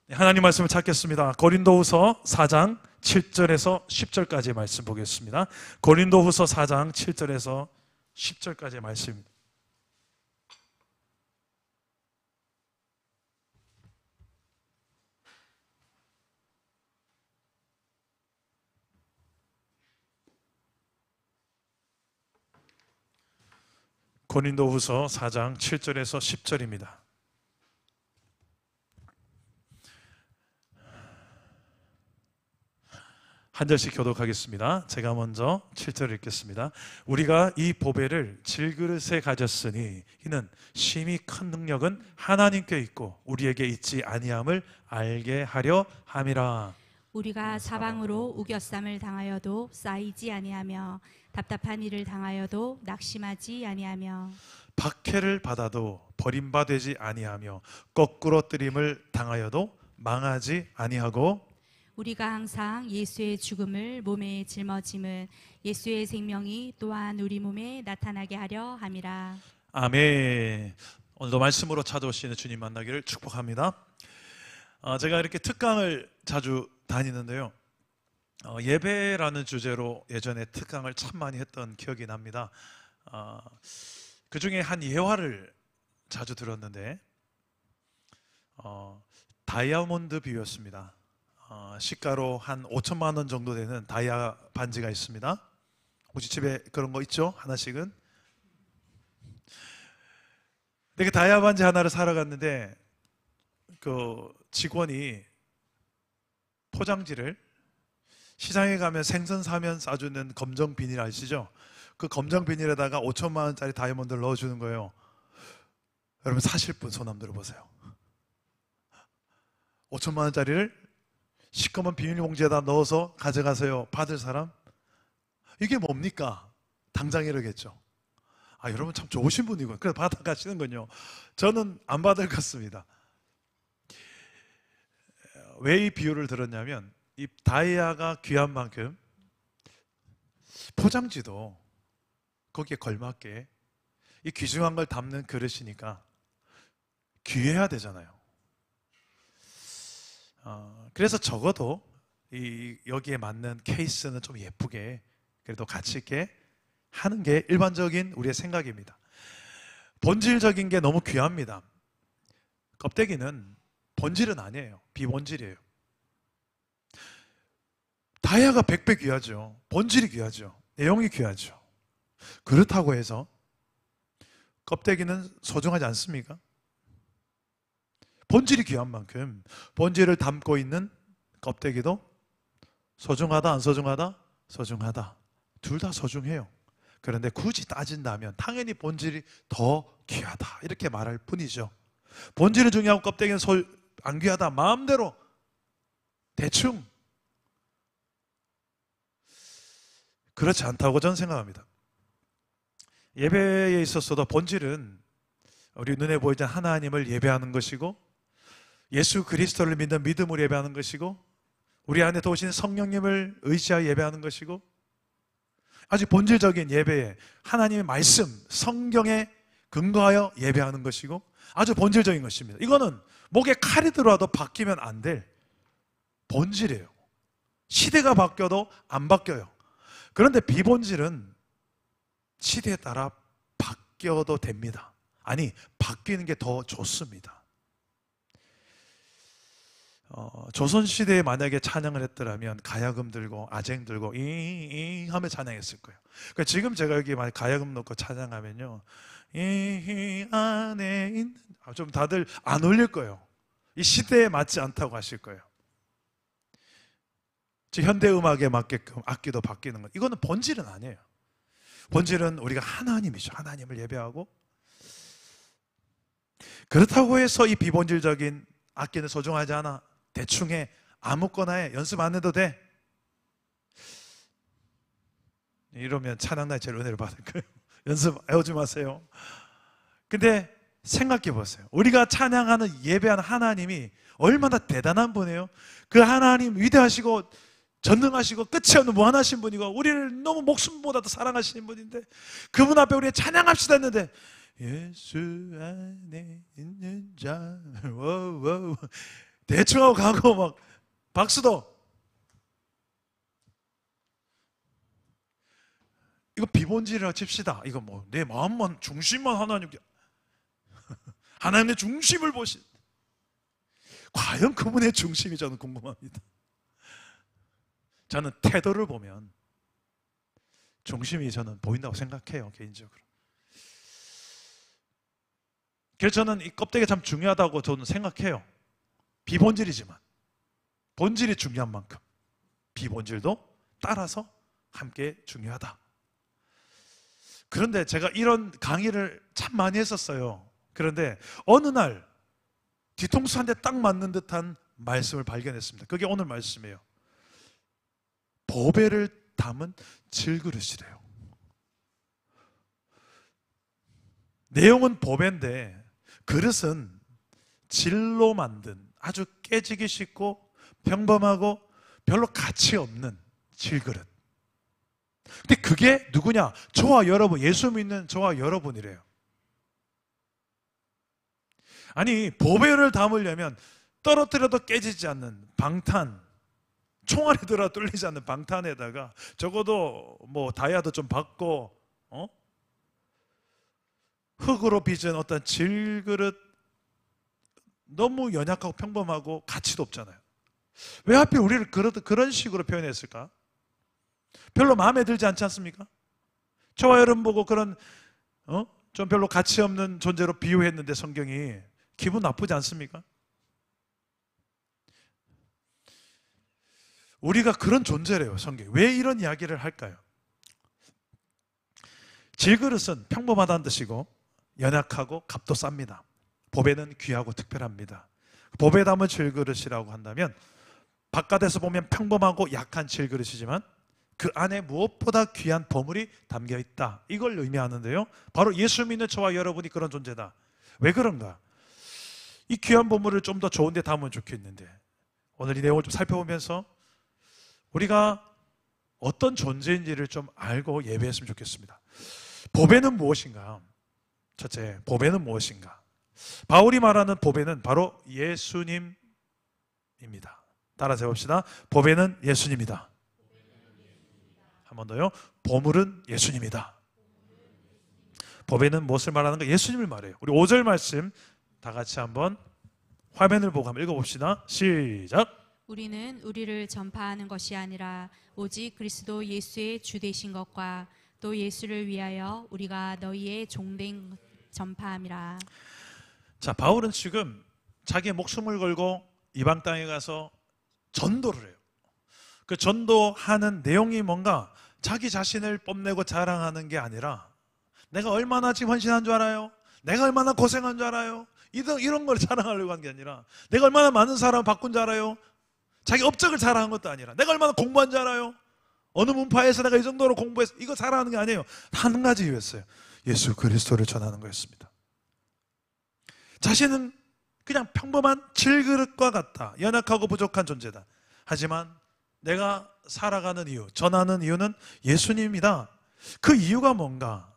하나님 말씀을 찾겠습니다. 고린도후서 4장 7절에서 10절까지의 말씀 보겠습니다. 고린도후서 4장 7절에서 10절까지의 말씀입니다. 고린도후서 4장 7절에서 10절입니다. 한 절씩 교독하겠습니다. 제가 먼저 7절을 읽겠습니다. 우리가 이 보배를 질그릇에 가졌으니 이는 심히 큰 능력은 하나님께 있고 우리에게 있지 아니함을 알게 하려 함이라. 우리가 사방으로 우겨쌈을 당하여도 쌓이지 아니하며 답답한 일을 당하여도 낙심하지 아니하며 박해를 받아도 버림받지 아니하며 거꾸로 뜨림을 당하여도 망하지 아니하고 우리가 항상 예수의 죽음을 몸에 짊어짐은 예수의 생명이 또한 우리 몸에 나타나게 하려 함이라. 아멘. 오늘도 말씀으로 찾아오시는 주님 만나기를 축복합니다. 제가 이렇게 특강을 자주 다니는데요, 예배라는 주제로 예전에 특강을 참 많이 했던 기억이 납니다. 그 중에 한 예화를 자주 들었는데 다이아몬드 비유였습니다. 시가로 한 5천만 원 정도 되는 다이아 반지가 있습니다. 혹시 집에 그런 거 있죠? 하나씩은? 근데 그 다이아 반지 하나를 사러 갔는데 그 직원이 포장지를, 시장에 가면 생선 사면 싸주는 검정 비닐 아시죠? 그 검정 비닐에다가 5천만 원짜리 다이아몬드를 넣어주는 거예요. 여러분 사실 분 손 한번 들어보세요. 5천만 원짜리를 시꺼먼 비닐봉지에다 넣어서 가져가세요. 받을 사람? 이게 뭡니까? 당장 이러겠죠. 여러분 참 좋으신 분이군요. 그래서 받아가시는군요. 저는 안 받을 것 같습니다. 왜 이 비유를 들었냐면 이 다이아가 귀한 만큼 포장지도 거기에 걸맞게 이 귀중한 걸 담는 그릇이니까 귀해야 되잖아요. 그래서 적어도 여기에 맞는 케이스는 좀 예쁘게 그래도 가치 있게 하는 게 일반적인 우리의 생각입니다. 본질적인 게 너무 귀합니다. 껍데기는 본질은 아니에요. 비본질이에요. 다이아가 100배 귀하죠. 본질이 귀하죠. 내용이 귀하죠. 그렇다고 해서 껍데기는 소중하지 않습니까? 본질이 귀한 만큼 본질을 담고 있는 껍데기도 소중하다, 안 소중하다? 소중하다. 둘 다 소중해요. 그런데 굳이 따진다면 당연히 본질이 더 귀하다 이렇게 말할 뿐이죠. 본질은 중요하고 껍데기는 안 귀하다 마음대로 대충 그렇지 않다고 저는 생각합니다. 예배에 있어서도 본질은 우리 눈에 보이지 않는 하나님을 예배하는 것이고 예수 그리스도를 믿는 믿음으로 예배하는 것이고 우리 안에 도우신 성령님을 의지하여 예배하는 것이고 아주 본질적인 예배에 하나님의 말씀, 성경에 근거하여 예배하는 것이고 아주 본질적인 것입니다. 이거는 목에 칼이 들어와도 바뀌면 안 될 본질이에요. 시대가 바뀌어도 안 바뀌어요. 그런데 비본질은 시대에 따라 바뀌어도 됩니다. 아니, 바뀌는 게 더 좋습니다. 조선시대에 만약에 찬양을 했더라면 가야금 들고 아쟁 들고 잉잉 하며 찬양했을 거예요. 그러니까 지금 제가 여기 만약 가야금 넣고 찬양하면요 이 안에 있는 좀 다들 안 어울릴 거예요. 이 시대에 맞지 않다고 하실 거예요. 현대음악에 맞게끔 악기도 바뀌는 것, 이거는 본질은 아니에요. 본질은 우리가 하나님이죠. 하나님을 예배하고 그렇다고 해서 이 비본질적인 악기는 소중하지 않아. 대충 해. 아무거나 해. 연습 안 해도 돼. 이러면 찬양날 제일 은혜를 받을 거예요. 연습 해오지 마세요. 근데 생각해 보세요. 우리가 찬양하는 예배하는 하나님이 얼마나 대단한 분이에요. 그 하나님 위대하시고 전능하시고 끝이 없는 무한하신 분이고 우리를 너무 목숨보다도 사랑하시는 분인데 그분 앞에 우리가 찬양합시다 했는데 예수 안에 있는 자 대충 하고 가고 막 박수도. 이거 비본질이라 칩시다. 이거 뭐 내 마음만 중심만 하나님께 하나님의 중심을 보신, 과연 그분의 중심이 저는 궁금합니다. 저는 태도를 보면 중심이 저는 보인다고 생각해요, 개인적으로. 그래서 저는 이 껍데기 참 중요하다고 저는 생각해요. 비본질이지만 본질이 중요한 만큼 비본질도 따라서 함께 중요하다. 그런데 제가 이런 강의를 참 많이 했었어요. 그런데 어느 날 뒤통수 한 대 딱 맞는 듯한 말씀을 발견했습니다. 그게 오늘 말씀이에요. 보배를 담은 질그릇이래요. 내용은 보배인데 그릇은 질로 만든 아주 깨지기 쉽고 평범하고 별로 가치 없는 질그릇. 근데 그게 누구냐? 저와 여러분, 예수 믿는 저와 여러분이래요. 아니, 보배를 담으려면 떨어뜨려도 깨지지 않는 방탄, 총알에 들어 뚫리지 않는 방탄에다가 적어도 뭐 다이아도 좀 받고 흙으로 빚은 어떤 질그릇, 너무 연약하고 평범하고 가치도 없잖아요. 왜 하필 우리를 그런 식으로 표현했을까? 별로 마음에 들지 않지 않습니까? 저와 여러분 보고 그런 좀 별로 가치 없는 존재로 비유했는데 성경이 기분 나쁘지 않습니까? 우리가 그런 존재래요, 성경이. 왜 이런 이야기를 할까요? 질그릇은 평범하다는 뜻이고 연약하고 값도 쌉니다. 보배는 귀하고 특별합니다. 보배 담은 질그릇이라고 한다면 바깥에서 보면 평범하고 약한 질그릇이지만 그 안에 무엇보다 귀한 보물이 담겨 있다. 이걸 의미하는데요. 바로 예수 믿는 저와 여러분이 그런 존재다. 왜 그런가? 이 귀한 보물을 좀 더 좋은 데 담으면 좋겠는데 오늘 이 내용을 좀 살펴보면서 우리가 어떤 존재인지를 좀 알고 예배했으면 좋겠습니다. 보배는 무엇인가? 첫째, 보배는 무엇인가? 바울이 말하는 보배는 바로 예수님입니다. 따라서 해봅시다. 보배는 예수님이다. 한 번 더요. 보물은 예수님이다. 보배는 무엇을 말하는가? 예수님을 말해요. 우리 5절 말씀 다 같이 한번 화면을 보고 한번 읽어봅시다. 시작. 우리는 우리를 전파하는 것이 아니라 오직 그리스도 예수의 주 되신 것과 또 예수를 위하여 우리가 너희의 종된 전파함이라. 자, 바울은 지금 자기의 목숨을 걸고 이방 땅에 가서 전도를 해요. 그 전도하는 내용이 뭔가 자기 자신을 뽐내고 자랑하는 게 아니라 내가 얼마나 지금 헌신한 줄 알아요? 내가 얼마나 고생한 줄 알아요? 이런 걸 자랑하려고 한 게 아니라 내가 얼마나 많은 사람을 바꾼 줄 알아요? 자기 업적을 자랑한 것도 아니라 내가 얼마나 공부한 줄 알아요? 어느 문파에서 내가 이 정도로 공부했어? 이거 자랑하는 게 아니에요. 한 가지 이유였어요. 예수 그리스도를 전하는 거였습니다. 자신은 그냥 평범한 질그릇과 같다. 연약하고 부족한 존재다. 하지만 내가 살아가는 이유, 전하는 이유는 예수님이다. 그 이유가 뭔가?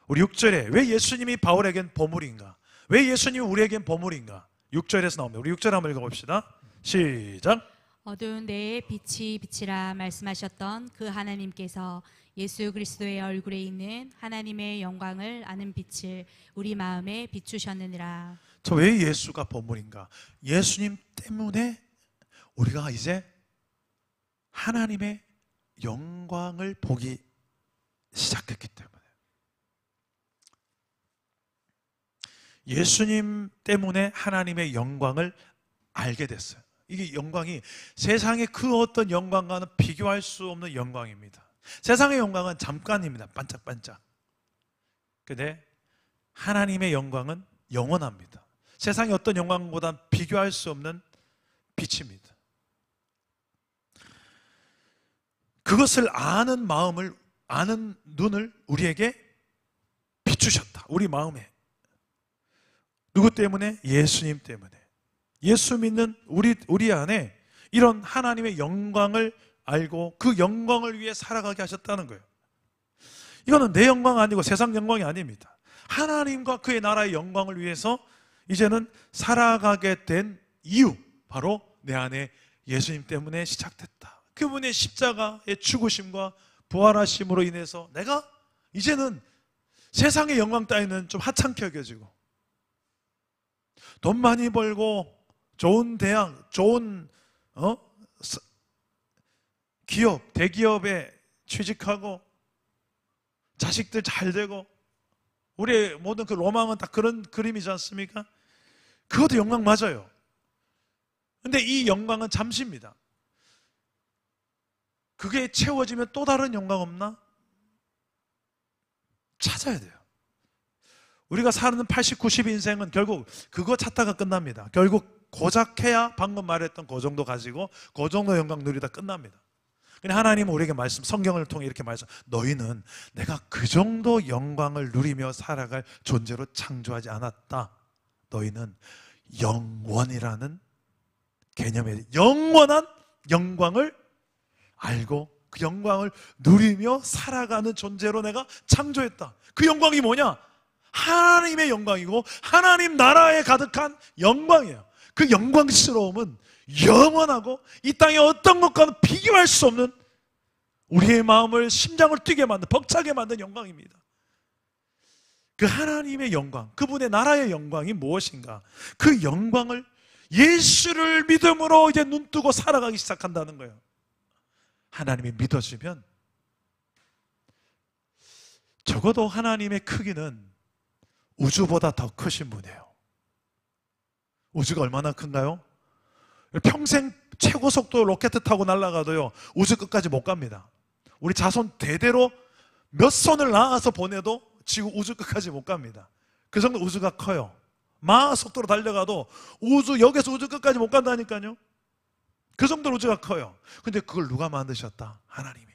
우리 6절에 왜 예수님이 바울에겐 보물인가? 왜 예수님이 우리에겐 보물인가? 6절에서 나옵니다. 우리 6절 한번 읽어봅시다. 시작. 어두운 데에 빛이 빛이라 말씀하셨던 그 하나님께서 예수 그리스도의 얼굴에 있는 하나님의 영광을 아는 빛을 우리 마음에 비추셨느니라. 저 왜 예수가 보물인가? 예수님 때문에 우리가 이제 하나님의 영광을 보기 시작했기 때문에, 예수님 때문에 하나님의 영광을 알게 됐어요. 이게 영광이 세상의 그 어떤 영광과는 비교할 수 없는 영광입니다. 세상의 영광은 잠깐입니다. 반짝반짝. 근데 하나님의 영광은 영원합니다. 세상의 어떤 영광보다 비교할 수 없는 빛입니다. 그것을 아는 마음을, 아는 눈을 우리에게 비추셨다. 우리 마음에. 누구 때문에? 예수님 때문에. 예수 믿는 우리 안에 이런 하나님의 영광을 알고 그 영광을 위해 살아가게 하셨다는 거예요. 이거는 내 영광 아니고 세상 영광이 아닙니다. 하나님과 그의 나라의 영광을 위해서 이제는 살아가게 된 이유, 바로 내 안에 예수님 때문에 시작됐다. 그분의 십자가의 죽으심과 부활하심으로 인해서 내가 이제는 세상의 영광 따위는 좀 하찮게 여겨지고, 돈 많이 벌고 좋은 대학, 좋은 기업, 대기업에 취직하고 자식들 잘 되고, 우리의 모든 그 로망은 다 그런 그림이지 않습니까? 그것도 영광 맞아요. 근데 이 영광은 잠시입니다. 그게 채워지면 또 다른 영광 없나? 찾아야 돼요. 우리가 사는 80, 90 인생은 결국 그거 찾다가 끝납니다. 결국 고작해야 방금 말했던 그 정도 가지고 그 정도 영광 누리다 끝납니다. 근데 하나님은 우리에게 말씀, 성경을 통해 이렇게 말씀, 너희는 내가 그 정도 영광을 누리며 살아갈 존재로 창조하지 않았다. 너희는 영원이라는 개념에 영원한 영광을 알고 그 영광을 누리며 살아가는 존재로 내가 창조했다. 그 영광이 뭐냐? 하나님의 영광이고 하나님 나라에 가득한 영광이에요. 그 영광스러움은 영원하고 이 땅의 어떤 것과는 비교할 수 없는, 우리의 마음을, 심장을 뛰게 만든, 벅차게 만든 영광입니다. 그 하나님의 영광, 그분의 나라의 영광이 무엇인가? 그 영광을 예수를 믿음으로 이제 눈뜨고 살아가기 시작한다는 거예요. 하나님이 믿어지면 적어도 하나님의 크기는 우주보다 더 크신 분이에요. 우주가 얼마나 큰가요? 평생 최고 속도 로켓 타고 날아가도요, 우주 끝까지 못 갑니다. 우리 자손 대대로 몇 손을 낳아서 보내도 지구 우주 끝까지 못 갑니다. 그 정도 우주가 커요. 마하 속도로 달려가도 여기서 우주 끝까지 못 간다니까요. 그 정도로 우주가 커요. 근데 그걸 누가 만드셨다? 하나님이.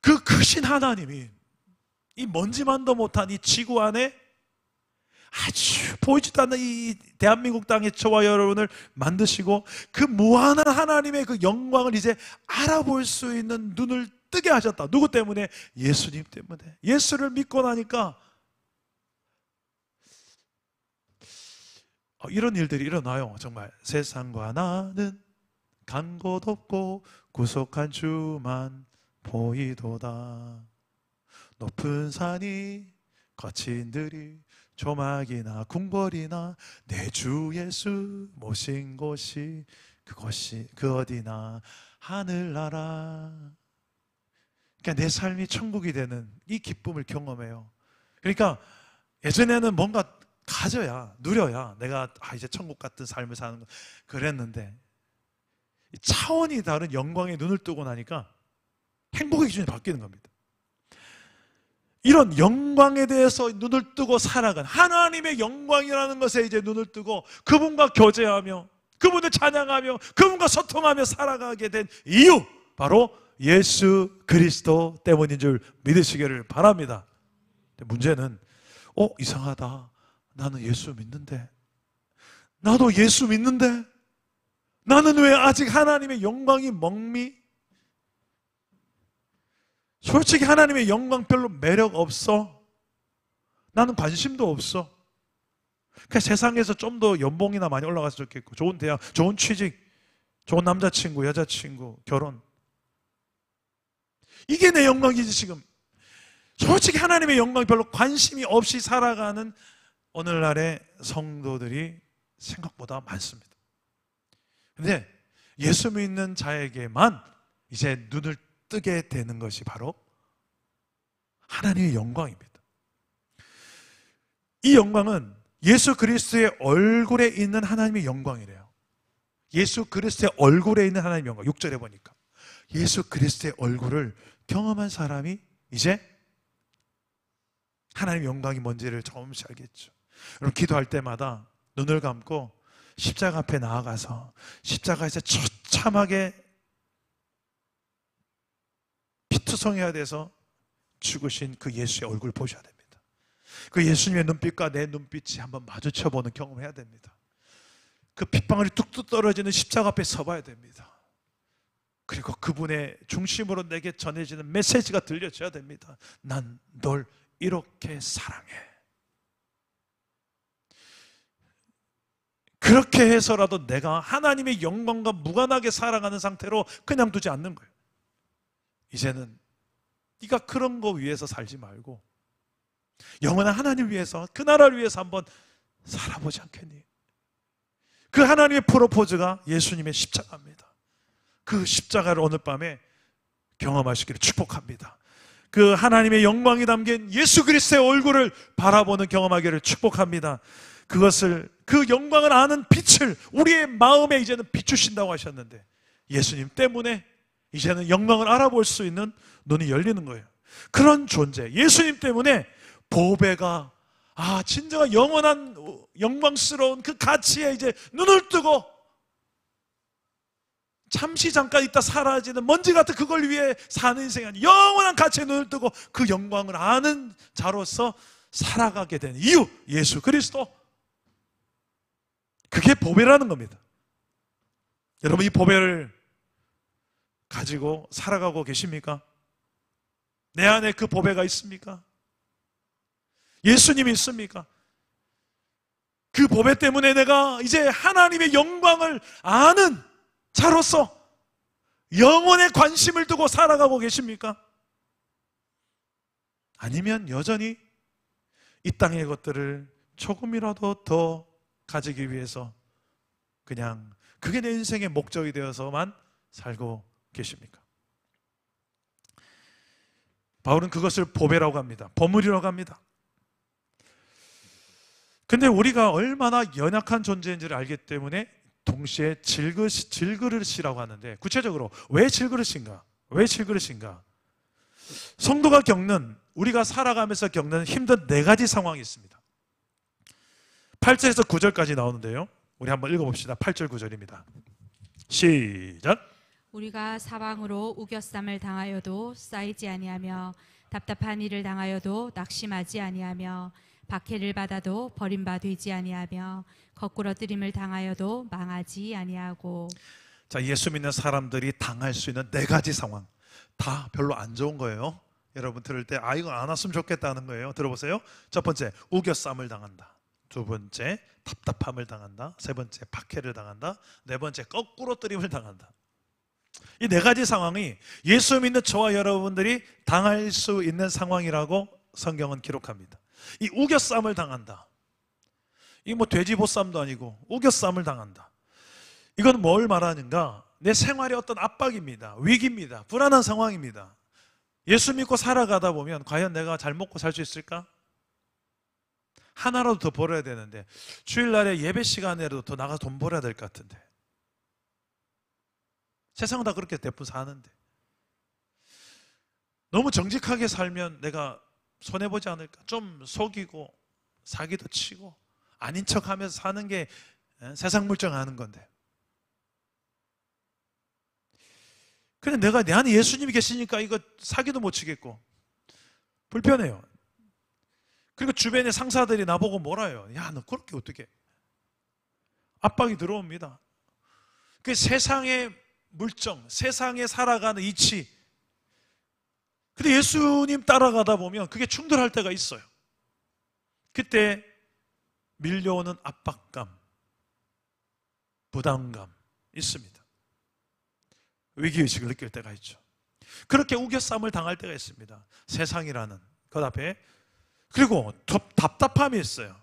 그 크신 하나님이 이 먼지만도 못한 이 지구 안에 아주 보이지도 않는 이 대한민국 땅의 저와 여러분을 만드시고, 그 무한한 하나님의 그 영광을 이제 알아볼 수 있는 눈을 뜨게 하셨다. 누구 때문에? 예수님 때문에. 예수를 믿고 나니까 이런 일들이 일어나요. 정말 세상과 나는 간 곳 없고 구속한 주만 보이도다. 높은 산이 거친 들이 조막이나 궁궐이나 내 주 예수 모신 곳이 그곳이 그 어디나 하늘나라. 그러니까 내 삶이 천국이 되는 이 기쁨을 경험해요. 그러니까 예전에는 뭔가 가져야, 누려야 내가 이제 천국 같은 삶을 사는 거 그랬는데, 차원이 다른 영광에 눈을 뜨고 나니까 행복의 기준이 바뀌는 겁니다. 이런 영광에 대해서 눈을 뜨고 살아간, 하나님의 영광이라는 것에 이제 눈을 뜨고 그분과 교제하며 그분을 찬양하며 그분과 소통하며 살아가게 된 이유, 바로 예수 그리스도 때문인 줄 믿으시기를 바랍니다. 문제는 이상하다. 나는 예수 믿는데, 나도 예수 믿는데 나는 왜 아직 하나님의 영광이 멍미? 솔직히 하나님의 영광 별로 매력 없어. 나는 관심도 없어. 그러니까 세상에서 좀 더 연봉이나 많이 올라갔으면 좋겠고, 좋은 대학, 좋은 취직, 좋은 남자친구, 여자친구, 결혼, 이게 내 영광이지. 지금 솔직히 하나님의 영광 별로 관심이 없이 살아가는 오늘날의 성도들이 생각보다 많습니다. 그런데 예수 믿는 자에게만 이제 눈을 뜨게 되는 것이 바로 하나님의 영광입니다. 이 영광은 예수 그리스도의 얼굴에 있는 하나님의 영광이래요. 예수 그리스도의 얼굴에 있는 하나님의 영광. 6절에 보니까 예수 그리스도의 얼굴을 경험한 사람이 이제 하나님의 영광이 뭔지를 조금씩 알겠죠. 여러분, 기도할 때마다 눈을 감고 십자가 앞에 나아가서 십자가에서 처참하게 피투성해야 돼서 죽으신 그 예수의 얼굴을 보셔야 됩니다. 그 예수님의 눈빛과 내 눈빛이 한번 마주쳐보는 경험을 해야 됩니다. 그 핏방울이 뚝뚝 떨어지는 십자가 앞에 서봐야 됩니다. 그리고 그분의 중심으로 내게 전해지는 메시지가 들려줘야 됩니다. 난 널 이렇게 사랑해. 그렇게 해서라도 내가 하나님의 영광과 무관하게 살아가는 상태로 그냥 두지 않는 거예요. 이제는 네가 그런 거 위해서 살지 말고 영원한 하나님 위해서, 그 나라를 위해서 한번 살아보지 않겠니? 그 하나님의 프로포즈가 예수님의 십자가입니다. 그 십자가를 오늘 밤에 경험하시기를 축복합니다. 그 하나님의 영광이 담긴 예수 그리스도의 얼굴을 바라보는 경험하기를 축복합니다. 그것을, 그 영광을 아는 빛을 우리의 마음에 이제는 비추신다고 하셨는데, 예수님 때문에 이제는 영광을 알아볼 수 있는 눈이 열리는 거예요. 그런 존재, 예수님 때문에 보배가, 진정한 영원한 영광스러운 그 가치에 이제 눈을 뜨고 잠시 잠깐 있다 사라지는 먼지 같은 그걸 위해 사는 인생이 아니라 영원한 가치에 눈을 뜨고 그 영광을 아는 자로서 살아가게 된 이유, 예수 그리스도. 그게 보배라는 겁니다. 여러분, 이 보배를 가지고 살아가고 계십니까? 내 안에 그 보배가 있습니까? 예수님이 있습니까? 그 보배 때문에 내가 이제 하나님의 영광을 아는 자로서 영혼에 관심을 두고 살아가고 계십니까? 아니면 여전히 이 땅의 것들을 조금이라도 더 가지기 위해서 그냥 그게 내 인생의 목적이 되어서만 살고 계십니까? 바울은 그것을 보배라고 합니다. 보물이라고 합니다. 근데 우리가 얼마나 연약한 존재인지를 알기 때문에 동시에 질그릇이라고 하는데, 구체적으로 왜 질그릇인가? 왜 질그릇인가? 성도가 겪는, 우리가 살아가면서 겪는 힘든 4가지 상황이 있습니다. 8절에서 9절까지 나오는데요, 우리 한번 읽어봅시다. 8절 9절입니다. 시작. 우리가 사방으로 우겨쌈을 당하여도 쌓이지 아니하며 답답한 일을 당하여도 낙심하지 아니하며 박해를 받아도 버림바 되지 아니하며 거꾸러뜨림을 당하여도 망하지 아니하고. 자, 예수 믿는 사람들이 당할 수 있는 4가지 상황, 다 별로 안 좋은 거예요. 여러분 들을 때 이거 안 왔으면 좋겠다는 거예요. 들어보세요. 첫 번째, 우겨쌈을 당한다. 두 번째, 답답함을 당한다. 세 번째, 박해를 당한다. 네 번째, 거꾸로뜨림을 당한다. 이 4가지 상황이 예수 믿는 저와 여러분들이 당할 수 있는 상황이라고 성경은 기록합니다. 이 우겨쌈을 당한다, 이 돼지보쌈도 아니고 우겨쌈을 당한다. 이건 뭘 말하는가? 내 생활의 어떤 압박입니다. 위기입니다. 불안한 상황입니다. 예수 믿고 살아가다 보면 과연 내가 잘 먹고 살 수 있을까? 하나라도 더 벌어야 되는데, 주일날에 예배 시간에라도 더 나가서 돈 벌어야 될 것 같은데, 세상은 다 그렇게 대부분 사는데, 너무 정직하게 살면 내가 손해보지 않을까? 좀 속이고 사기도 치고 아닌 척하면서 사는 게 세상 물정하는 건데, 근데 내가 내 안에 예수님이 계시니까 이거 사기도 못 치겠고 불편해요. 그리고 주변의 상사들이 나보고 뭐라요? 야, 너 그렇게 어떻게? 압박이 들어옵니다. 그 세상의 물정, 세상에 살아가는 이치. 근데 예수님 따라가다 보면 그게 충돌할 때가 있어요. 그때 밀려오는 압박감, 부담감 있습니다. 위기의식을 느낄 때가 있죠. 그렇게 우겨쌈을 당할 때가 있습니다. 세상이라는 것 앞에. 그리고 답답함이 있어요.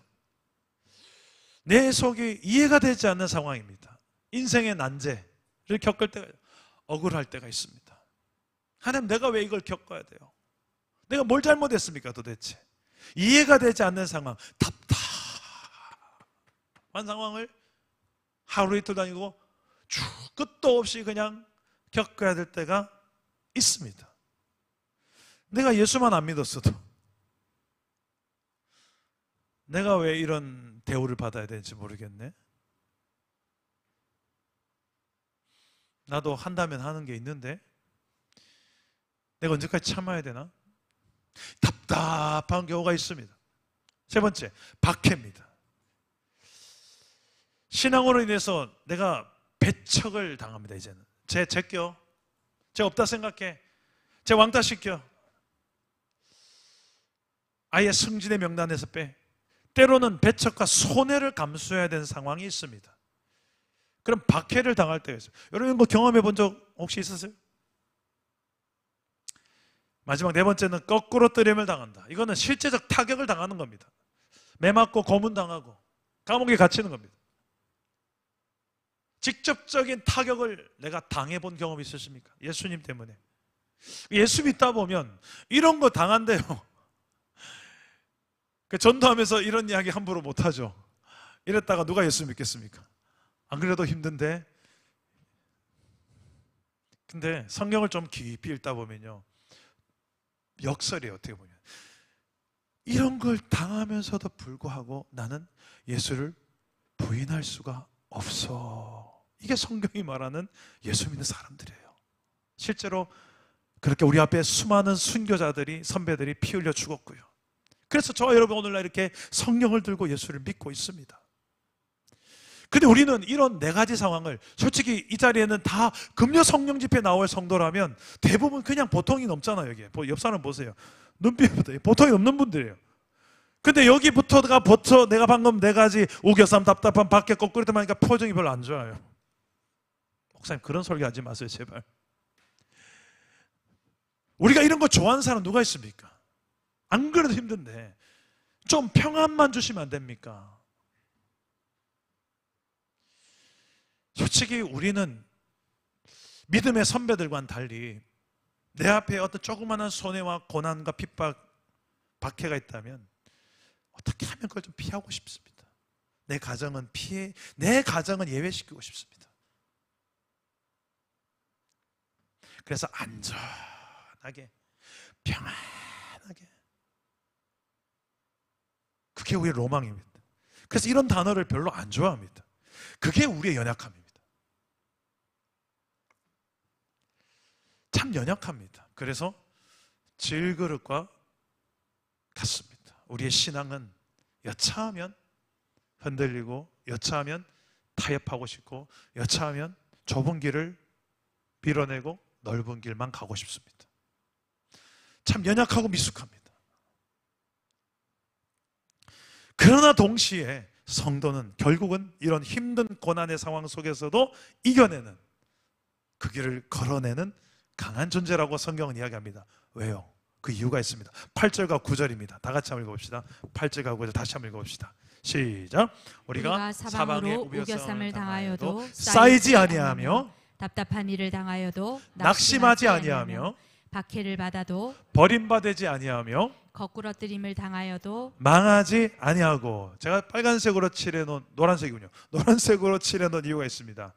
내 속이 이해가 되지 않는 상황입니다. 인생의 난제를 겪을 때가, 억울할 때가 있습니다. 하나님, 내가 왜 이걸 겪어야 돼요? 내가 뭘 잘못했습니까 도대체? 이해가 되지 않는 상황, 답답한 상황을 하루 이틀 다니고 끝도 없이 그냥 겪어야 될 때가 있습니다. 내가 예수만 안 믿었어도 내가 왜 이런 대우를 받아야 되는지 모르겠네. 나도 한다면 하는 게 있는데 내가 언제까지 참아야 되나? 답답한 경우가 있습니다. 세 번째, 박해입니다. 신앙으로 인해서 내가 배척을 당합니다. 이제는 제껴, 제 없다 생각해, 제 왕따 시켜, 아예 승진의 명단에서 빼. 때로는 배척과 손해를 감수해야 되는 상황이 있습니다. 그럼 박해를 당할 때가 있어요. 여러분 거 경험해 본 적 혹시 있으세요? 마지막 네 번째는 거꾸로 뜨림을 당한다. 이거는 실제적 타격을 당하는 겁니다. 매 맞고 고문 당하고 감옥에 갇히는 겁니다. 직접적인 타격을 내가 당해본 경험이 있으십니까? 예수님 때문에. 예수 믿다 보면 이런 거 당한대요. 전도하면서 이런 이야기 함부로 못하죠. 이랬다가 누가 예수 믿겠습니까? 안 그래도 힘든데. 근데 성경을 좀 깊이 읽다 보면요, 역설이에요. 어떻게 보면 이런 걸 당하면서도 불구하고 나는 예수를 부인할 수가 없어. 이게 성경이 말하는 예수 믿는 사람들이에요. 실제로 그렇게 우리 앞에 수많은 순교자들이, 선배들이 피 흘려 죽었고요. 그래서 저와 여러분 오늘날 이렇게 성령을 들고 예수를 믿고 있습니다. 근데 우리는 이런 네 가지 상황을, 솔직히 이 자리에는 다 금요 성령 집회 나올 성도라면 대부분 그냥 보통이 넘잖아요. 여기 옆 사람 보세요. 눈빛부터 보통이 없는 분들이에요. 근데 여기부터가 내가 방금 네 가지 우겨쌈, 답답한, 밖에 거꾸로 하니까 표정이 별로 안 좋아요. 목사님 그런 설교하지 마세요 제발. 우리가 이런 거 좋아하는 사람 누가 있습니까? 안 그래도 힘든데 좀 평안만 주시면 안 됩니까? 솔직히 우리는 믿음의 선배들과는 달리 내 앞에 어떤 조그마한 손해와 고난과 핍박, 박해가 있다면 어떻게 하면 그걸 좀 피하고 싶습니다. 내 가정은 예외시키고 싶습니다. 그래서 안전하게, 평안하게, 그게 우리의 로망입니다. 그래서 이런 단어를 별로 안 좋아합니다. 그게 우리의 연약함입니다. 참 연약합니다. 그래서 질그릇과 같습니다. 우리의 신앙은 여차하면 흔들리고, 여차하면 타협하고 싶고, 여차하면 좁은 길을 밀어내고 넓은 길만 가고 싶습니다. 참 연약하고 미숙합니다. 그러나 동시에 성도는 결국은 이런 힘든 고난의 상황 속에서도 이겨내는, 그 길을 걸어내는 강한 존재라고 성경은 이야기합니다. 왜요? 그 이유가 있습니다. 8절과 9절입니다. 다 같이 한번 읽어봅시다. 8절과 9절 다시 한번 읽어봅시다. 시작. 우리가 사방으로 우겨쌈을 당하여도 쌓이지 아니하며, 답답한 일을 당하여도 낙심하지 아니하며, 박해를 받아도 버림받지 아니하며, 거꾸러뜨림을 당하여도 망하지 아니하고. 제가 빨간색으로 칠해놓은, 노란색이군요. 노란색으로 칠해놓은 이유가 있습니다.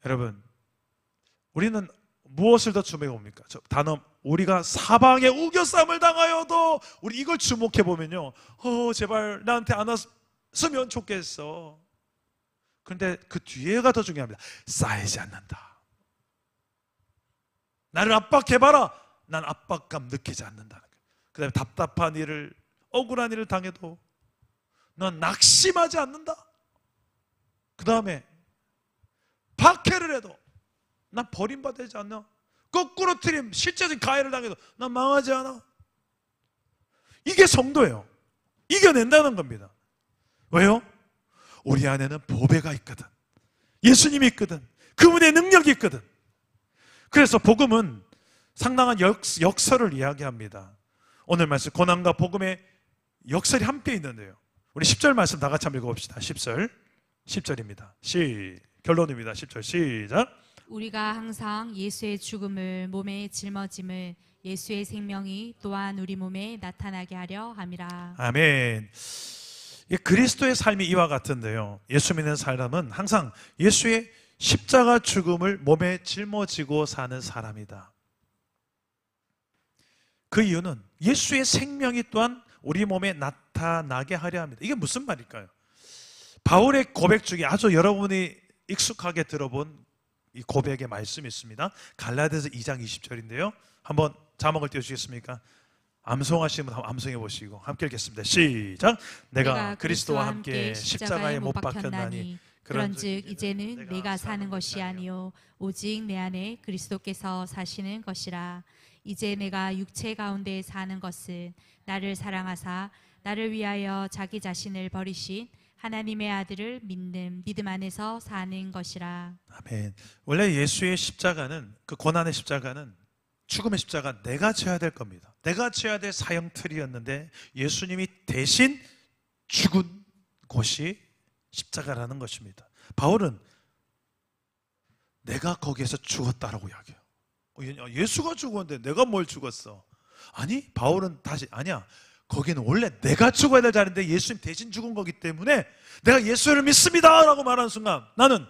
여러분, 우리는 무엇을 더 주목해 봅니까? 저 단어, 우리가 사방에 우겨쌈을 당하여도, 우리 이걸 주목해 보면요, 제발 나한테 안 왔으면 좋겠어. 그런데 그 뒤에가 더 중요합니다. 쌓이지 않는다. 나를 압박해봐라. 난 압박감 느끼지 않는다는 거예요. 그 다음에 답답한 일을, 억울한 일을 당해도 넌 낙심하지 않는다. 그 다음에 박해를 해도 난 버림받지 않나. 거꾸로 트림, 실제적인 가해를 당해도 난 망하지 않아. 이게 성도예요. 이겨낸다는 겁니다. 왜요? 우리 안에는 보배가 있거든. 예수님이 있거든. 그분의 능력이 있거든. 그래서 복음은 상당한 역설을 이야기합니다. 오늘 말씀, 고난과 복음의 역설이 함께 있는데요. 우리 10절 말씀 다 같이 한번 읽어봅시다. 10절입니다. 결론입니다. 10절 시작. 우리가 항상 예수의 죽음을, 몸에 짊어짐을, 예수의 생명이 또한 우리 몸에 나타나게 하려 함이라. 아멘. 그리스도의 삶이 이와 같은데요, 예수 믿는 사람은 항상 예수의 십자가 죽음을 몸에 짊어지고 사는 사람이다. 그 이유는 예수의 생명이 또한 우리 몸에 나타나게 하려 합니다. 이게 무슨 말일까요? 바울의 고백 중에 아주 여러분이 익숙하게 들어본 이 고백의 말씀이 있습니다. 갈라디아서 2장 20절인데요. 한번 자막을 띄워주시겠습니까? 암송하시면 한번 암송해 보시고 함께 읽겠습니다. 시작. 내가 그리스도와 함께 십자가에 못 박혔나니 그런즉 이제는 내가 사는 것이 아니요 오직 내 안에 그리스도께서 사시는 것이라. 이제 내가 육체 가운데 사는 것은 나를 사랑하사 나를 위하여 자기 자신을 버리신 하나님의 아들을 믿는 믿음 안에서 사는 것이라. 아멘. 원래 예수의 십자가는, 그 고난의 십자가는, 죽음의 십자가, 내가 져야 될 겁니다. 내가 져야 될 사형틀이었는데 예수님이 대신 죽은 곳이 십자가라는 것입니다. 바울은 내가 거기에서 죽었다라고 이야기해요. 예수가 죽었는데 내가 뭘 죽었어? 아니, 바울은 다시, 아니야, 거기는 원래 내가 죽어야 될 자리인데 예수님 대신 죽은 거기 때문에 내가 예수를 믿습니다 라고 말하는 순간 나는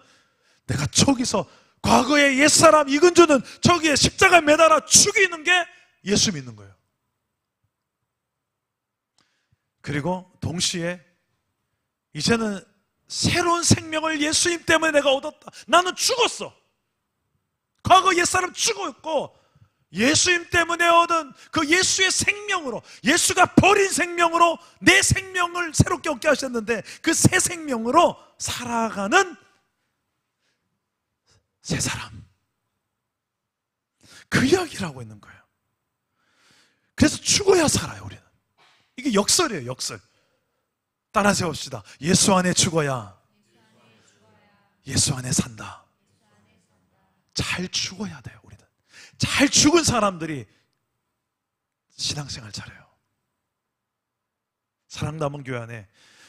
내가 저기서 과거의 옛사람 이근주는 저기에 십자가에 매달아 죽이는 게 예수 믿는 거예요. 그리고 동시에 이제는 새로운 생명을 예수님 때문에 내가 얻었다. 나는 죽었어. 과거 옛사람 죽었고 예수님 때문에 얻은 그 예수의 생명으로, 예수가 버린 생명으로 내 생명을 새롭게 얻게 하셨는데 그 새 생명으로 살아가는 새 사람, 그 이야기를 하고 있는 거예요. 그래서 죽어야 살아요. 우리는 이게 역설이에요. 역설. 따라 세웁시다. 예수 안에 죽어야 예수 안에 산다. 잘 죽어야 돼요. 우리는 잘 죽은 사람들이 신앙생활 잘해요. 사랑남은 교회 안에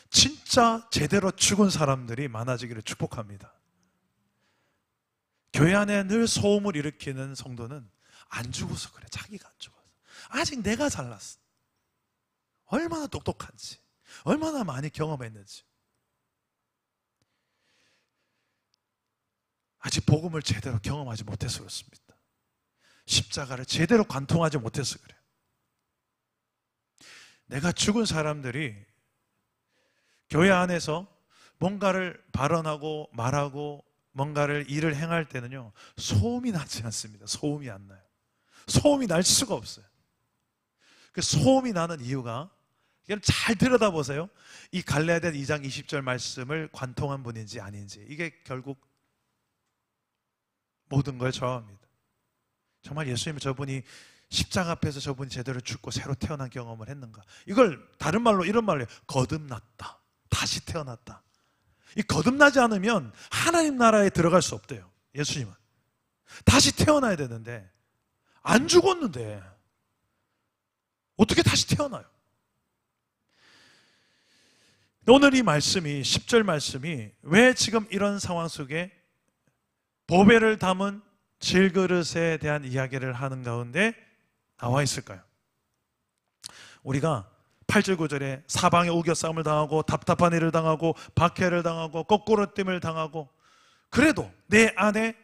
진짜 제대로 죽은 사람들이 많아지기를 축복합니다. 교회 안에 늘 소음을 일으키는 성도는 안 죽어서 그래. 자기가 안 죽어서. 아직 내가 잘났어. 얼마나 똑똑한지, 얼마나 많이 경험했는지. 아직 복음을 제대로 경험하지 못해서 그렇습니다. 십자가를 제대로 관통하지 못해서 그래요. 내가 죽은 사람들이 교회 안에서 뭔가를 발언하고 말하고 뭔가를 일을 행할 때는요, 소음이 나지 않습니다. 소음이 안 나요. 소음이 날 수가 없어요. 그 소음이 나는 이유가, 이걸 잘 들여다보세요. 이 갈라디아 2장 20절 말씀을 관통한 분인지 아닌지, 이게 결국 모든 걸 정합니다. 정말 예수님이 저분이 십자가 앞에서 저분이 제대로 죽고 새로 태어난 경험을 했는가? 이걸 다른 말로, 이런 말로 해요. 거듭났다. 다시 태어났다. 이 거듭나지 않으면 하나님 나라에 들어갈 수 없대요. 예수님은 다시 태어나야 되는데 안 죽었는데 어떻게 다시 태어나요? 오늘 이 말씀이, 10절 말씀이 왜 지금 이런 상황 속에 보배를 담은 질그릇에 대한 이야기를 하는 가운데 나와 있을까요? 우리가 8절 9절에 사방에 우겨싸움을 당하고 답답한 일을 당하고 박해를 당하고 거꾸로 뜸을 당하고, 그래도 내 안에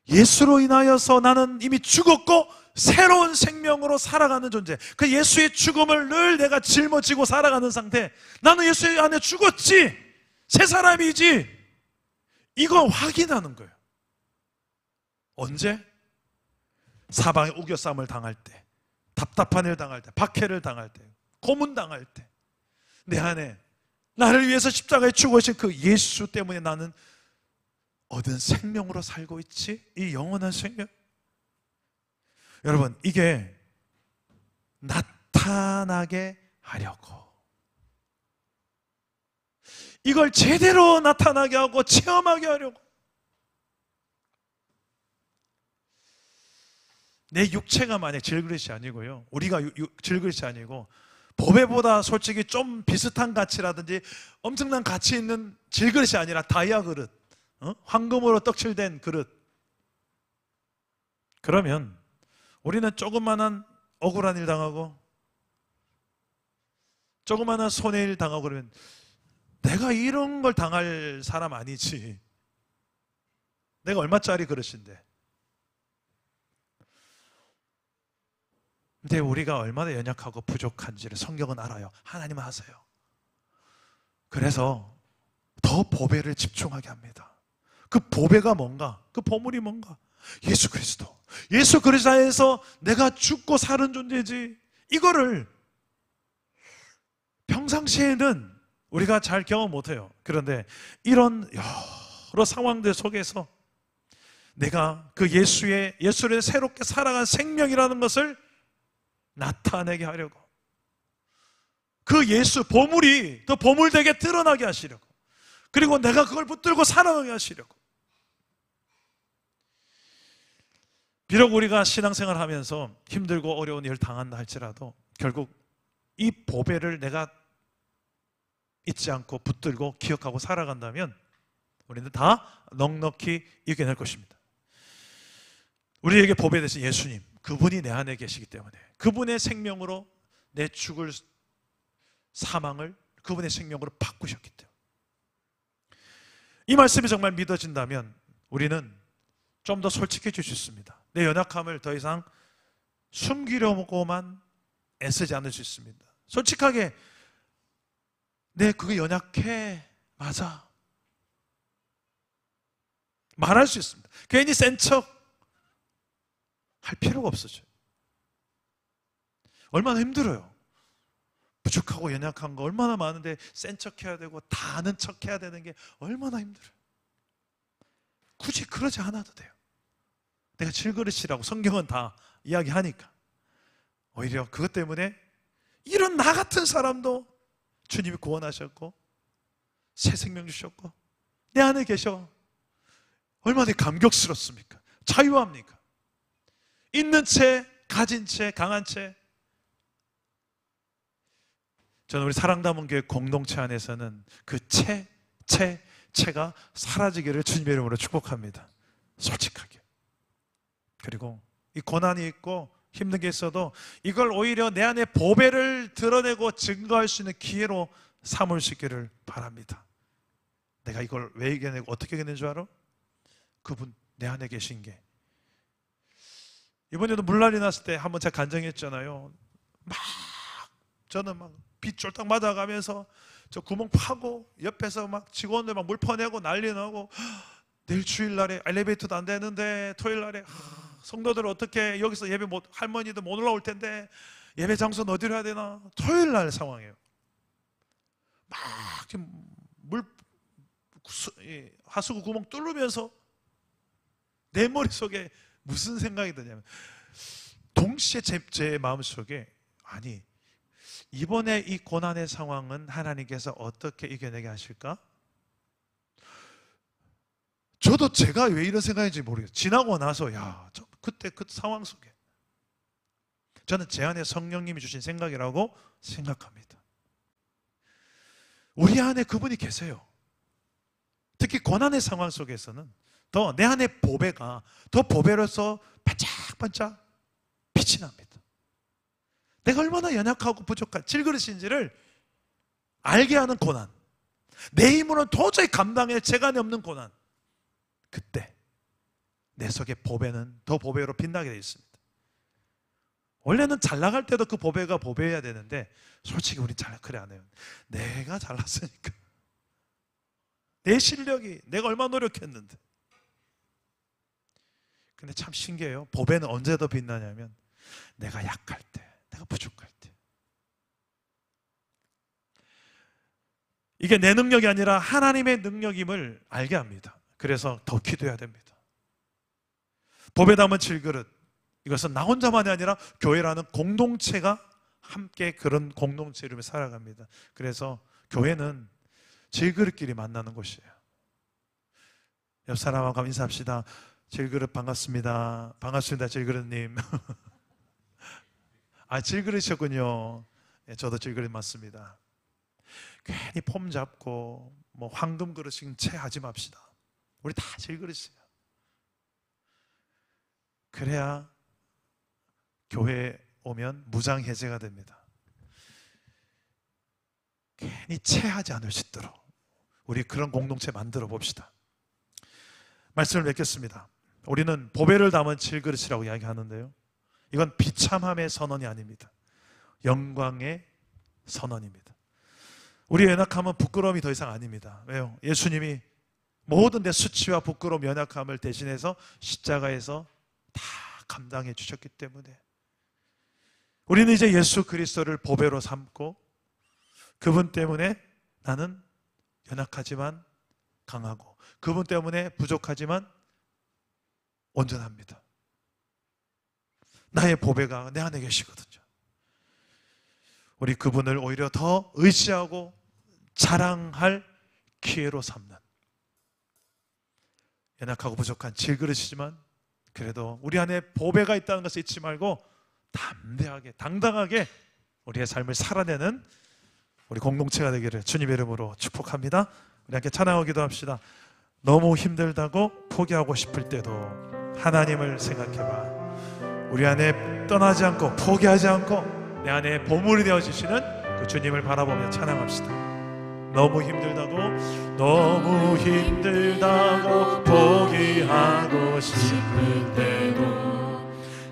예수로 인하여서 나는 이미 죽었고 새로운 생명으로 살아가는 존재, 그 예수의 죽음을 늘 내가 짊어지고 살아가는 상태, 나는 예수 안에 죽었지, 새 사람이지, 이거 확인하는 거예요. 언제? 사방에 우겨싸움을 당할 때, 답답한 일 당할 때, 박해를 당할 때, 고문 당할 때, 내 안에 나를 위해서 십자가에 죽으신 그 예수 때문에 나는 얻은 생명으로 살고 있지, 이 영원한 생명. 여러분, 이게 나타나게 하려고, 이걸 제대로 나타나게 하고 체험하게 하려고, 내 육체가 만약 질그릇이 아니고요, 우리가 질그릇이 아니고 보배보다 솔직히 좀 비슷한 가치라든지 엄청난 가치 있는 질그릇이 아니라 다이아 그릇, 황금으로 떡칠된 그릇, 그러면 우리는 조그만한 억울한 일 당하고 조그만한 손해일 당하고 그러면 내가 이런 걸 당할 사람 아니지, 내가 얼마짜리 그릇인데. 근데 우리가 얼마나 연약하고 부족한지를 성경은 알아요. 하나님은 아세요. 그래서 더 보배를 집중하게 합니다. 그 보배가 뭔가, 그 보물이 뭔가, 예수 그리스도, 예수 그리스도 안에서 내가 죽고 사는 존재지, 이거를 평상시에는 우리가 잘 경험 못해요. 그런데 이런 여러 상황들 속에서 내가 그 예수를 새롭게 살아간 생명이라는 것을 나타내게 하려고, 그 예수 보물이 더 보물되게 드러나게 하시려고, 그리고 내가 그걸 붙들고 살아가게 하시려고. 비록 우리가 신앙생활 하면서 힘들고 어려운 일을 당한다 할지라도 결국 이 보배를 내가 잊지 않고 붙들고 기억하고 살아간다면 우리는 다 넉넉히 이겨낼 것입니다. 우리에게 보배 되신 예수님, 그분이 내 안에 계시기 때문에 그분의 생명으로 내 죽을 사망을 그분의 생명으로 바꾸셨기 때문에 이 말씀이 정말 믿어진다면 우리는 좀 더 솔직해질 수 있습니다. 내 연약함을 더 이상 숨기려고만 애쓰지 않을 수 있습니다. 솔직하게 내 그게 연약해, 맞아, 말할 수 있습니다. 괜히 센 척 할 필요가 없어져요. 얼마나 힘들어요. 부족하고 연약한 거 얼마나 많은데 센 척 해야 되고 다 아는 척 해야 되는 게 얼마나 힘들어요. 굳이 그러지 않아도 돼요. 내가 질그릇이라고 성경은 다 이야기하니까. 오히려 그것 때문에 이런 나 같은 사람도 주님이 구원하셨고 새 생명 주셨고 내 안에 계셔. 얼마나 감격스럽습니까? 자유합니까? 있는 채, 가진 채, 강한 채. 저는 우리 사랑담은 교회 공동체 안에서는 그 채가 사라지기를 주님의 이름으로 축복합니다. 솔직하게. 그리고 이 고난이 있고 힘든 게 있어도 이걸 오히려 내 안에 보배를 드러내고 증거할 수 있는 기회로 삼을 수 있기를 바랍니다. 내가 이걸 왜 이겨내고 어떻게 이겨낸 줄 알아? 그분 내 안에 계신 게. 이번에도 물난리 났을 때 한번 제가 간증했잖아요. 저는 막 비 쫄딱 맞아가면서 저 구멍 파고 옆에서 막 직원들 막 물 퍼내고 난리 나고, 내일 주일날에 엘리베이터도 안 되는데 토요일날에 성도들 어떻게 여기서 예배 못, 할머니도 못 올라올 텐데 예배 장소는 어디로 해야 되나. 토요일날 상황이에요. 막 물 하수구 구멍 뚫으면서 내 머릿속에 무슨 생각이 드냐면 동시에 제 마음속에, 아니 이번에 이 고난의 상황은 하나님께서 어떻게 이겨내게 하실까? 저도 제가 왜 이런 생각인지 모르겠어요. 지나고 나서 그때 그 상황 속에 저는 제 안에 성령님이 주신 생각이라고 생각합니다. 우리 안에 그분이 계세요. 특히 고난의 상황 속에서는 더 내 안에 보배가 더 보배로서 반짝반짝 빛이 납니다. 내가 얼마나 연약하고 부족한 질그릇인지를 알게 하는 고난, 내 힘으로는 도저히 감당할 재간이 없는 고난, 그때 내 속의 보배는 더 보배로 빛나게 되어 있습니다. 원래는 잘 나갈 때도 그 보배가 보배해야 되는데 솔직히 우린 그래 안 해요. 내가 잘났으니까, 내 실력이, 내가 얼마나 노력했는데. 근데 참 신기해요. 보배는 언제 더 빛나냐면 내가 약할 때, 내가 부족할 때. 이게 내 능력이 아니라 하나님의 능력임을 알게 합니다. 그래서 더 기도해야 됩니다. 보배 담은 질그릇, 이것은 나 혼자만이 아니라 교회라는 공동체가 함께 그런 공동체 이름에 살아갑니다. 그래서 교회는 질그릇끼리 만나는 곳이에요. 옆 사람하고 인사합시다. 질그릇 반갑습니다. 반갑습니다, 질그릇님. 아, 질그릇이었군요. 네, 저도 질그릇 맞습니다. 괜히 폼 잡고 뭐 황금 그릇인 채 하지 맙시다. 우리 다 질그릇이에요. 그래야 교회에 오면 무장해제가 됩니다. 괜히 체하지 않을 수 있도록 우리 그런 공동체 만들어 봅시다. 말씀을 맺겠습니다. 우리는 보배를 담은 질그릇이라고 이야기하는데요, 이건 비참함의 선언이 아닙니다. 영광의 선언입니다. 우리의 연약함은 부끄러움이 더 이상 아닙니다. 왜요? 예수님이 모든 내 수치와 부끄러움, 연약함을 대신해서 십자가에서 다 감당해 주셨기 때문에 우리는 이제 예수 그리스도를 보배로 삼고 그분 때문에 나는 연약하지만 강하고, 그분 때문에 부족하지만 온전합니다. 나의 보배가 내 안에 계시거든요. 우리 그분을 오히려 더 의지하고 자랑할 기회로 삼는, 연약하고 부족한 질그릇이지만 그래도 우리 안에 보배가 있다는 것을 잊지 말고 담대하게 당당하게 우리의 삶을 살아내는 우리 공동체가 되기를 주님의 이름으로 축복합니다. 우리 함께 찬양하고 기도합시다. 너무 힘들다고 포기하고 싶을 때도 하나님을 생각해봐. 우리 안에 떠나지 않고 포기하지 않고 내 안에 보물이 되어주시는 그 주님을 바라보며 찬양합시다. 너무 힘들다고 포기하고 싶을 때도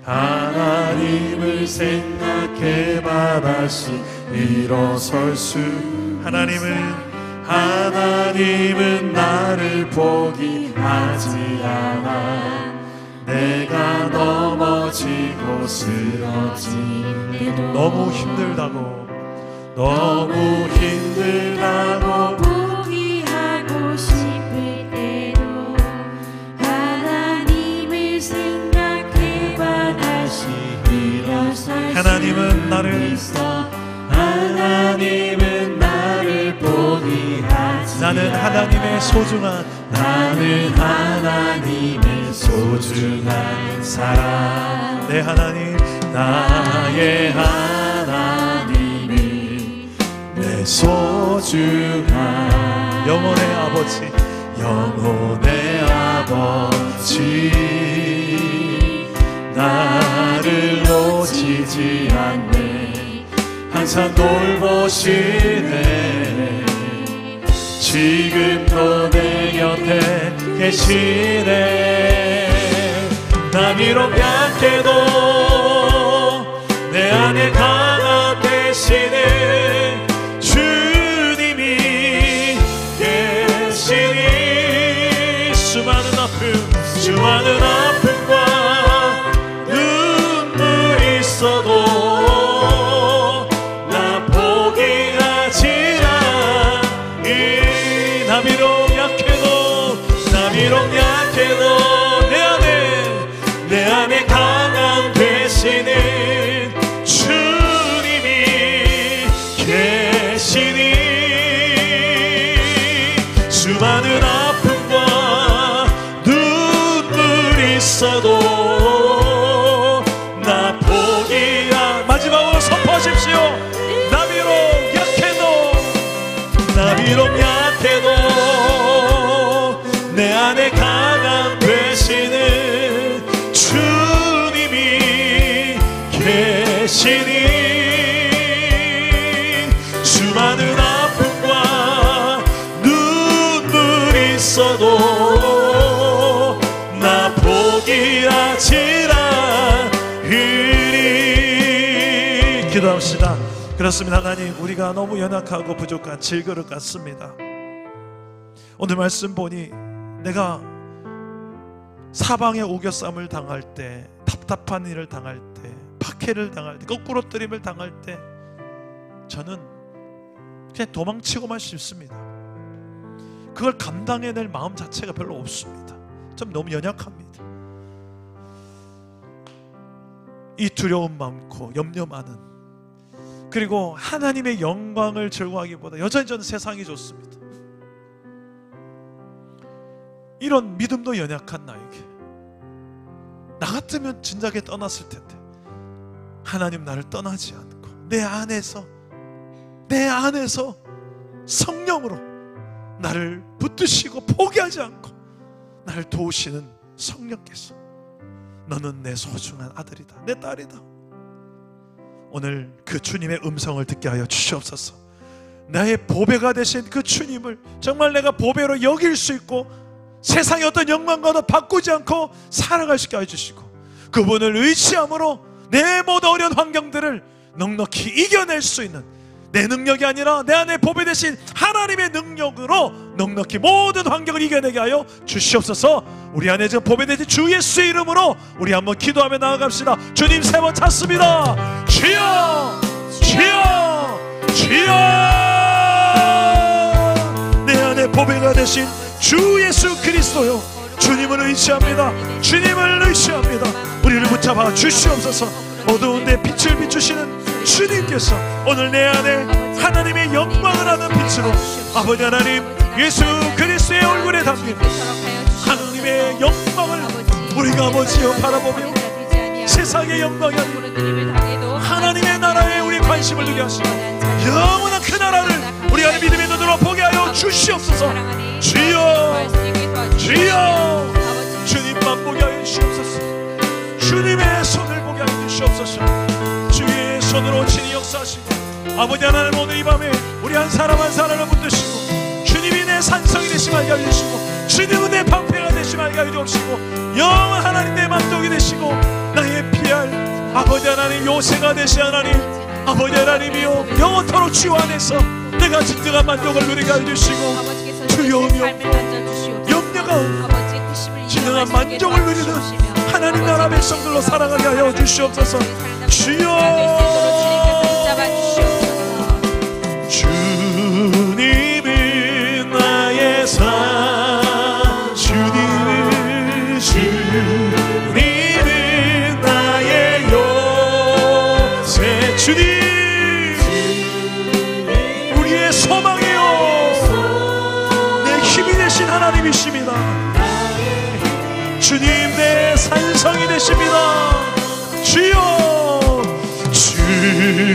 하나님을 생각해봐. 다시 일어설 수. 하나님은 나를 포기하지 않아. 내가 넘어지고 쓰러질 때도 너무 힘들다고 포기하고 싶을 때도 하나님을 생각해봐. 다시 일어설 수 하나님은 나를 포기하지 나는 하나님의 소중한 사람. 내 하나님, 나의 하나님이 내 소중한 영혼의 아버지 나를 놓치지 않네. 항상 돌보시네. 지금도 내 곁에 계시네. 나 비록 약해도 내 안에 강함 되시네. 주님이 계시니 수많은 아픔과 눈물이 있어도 나 포기하지 않니. 나 비록 약해도 내 안에 강함 되시는 주님이 계시니. 수많은 아픔과 눈물이 있어도 나 포기하. 마지막으로 선포하십시오. 나 비록 약해도 내 안에 강함 되시는 주님이 계시니. 수많은 아픔과 눈물이 있어도 나 포기하지 않으리. 기도합시다. 그렇습니다. 하나님, 우리가 너무 연약하고 부족한 질그릇 같습니다. 오늘 말씀 보니 내가 사방에 오겨쌈을 당할 때, 답답한 일을 당할 때, 박해를 당할 때, 거꾸로뜨림을 당할 때 저는 그냥 도망치고만 싶습니다. 그걸 감당해낼 마음 자체가 별로 없습니다. 좀 너무 연약합니다. 이 두려움 많고 염려 많은, 그리고 하나님의 영광을 즐거워하기보다 여전히 저는 세상이 좋습니다. 이런 믿음도 연약한 나에게, 나 같으면 진작에 떠났을 텐데 하나님 나를 떠나지 않고 내 안에서 성령으로 나를 붙드시고 포기하지 않고 나를 도우시는 성령께서, 너는 내 소중한 아들이다, 내 딸이다. 오늘 그 주님의 음성을 듣게 하여 주시옵소서. 나의 보배가 되신 그 주님을 정말 내가 보배로 여길 수 있고 세상의 어떤 영광과도 바꾸지 않고 살아갈 수 있게 해주시고, 그분을 의지함으로 내 모든 어려운 환경들을 넉넉히 이겨낼 수 있는, 내 능력이 아니라 내 안에 보배 되신 하나님의 능력으로 넉넉히 모든 환경을 이겨내게 하여 주시옵소서. 우리 안에 지금 보배 되신 주 예수의 이름으로 우리 한번 기도하며 나아갑시다. 주님, 세 번 찾습니다. 주여, 주여, 주여. 내 안에 보배가 되신 주 예수 그리스도요, 주님을 의지합니다. 주님을 의지합니다. 우리를 붙잡아 주시옵소서. 어두운 데 빛을 비추시는 주님께서 오늘 내 안에 하나님의 영광을 하는 빛으로 아버지 하나님 예수 그리스도의 얼굴에 담긴 하나님의 영광을 우리가 아버지여 바라보며 세상의 영광이 아니고 하나님의 나라에 우리 관심을 두게 하시고 영원한 그 나라를 우리 안에 믿음의 눈으로 보게 하여 주시옵소서. 주여 주여 주님만 보게 하여 주시옵소서. 주님의 손을 보게 하여 주시옵소서. 주의 손으로 친히 역사하시고 아버지 하나님 오늘 이 밤에 우리 한 사람 한 사람을 붙드시고 주님이 내 산성이 되시게 하여 주시고 주님은 내 방패가 되시게 하여 주시고 영원 하나님 내 만족이 되시고 나의 피할 아버지 하나님 요새가 되시 하나님 아버지 하나님이여 영원토록 주 안에서 내가 진정한 만족을 누리게 해주시고 주여 염려가 없는 진정한 만족을 누리는 하나님 나라 백성들로 살아가게 하여 주시옵소서. 주여 주님은 나의 산 주님은 나의 요새 주님 우리의 소망이요 내 힘이 되신 하나님이십니다. 주님 내 산성이 되십니다. 주여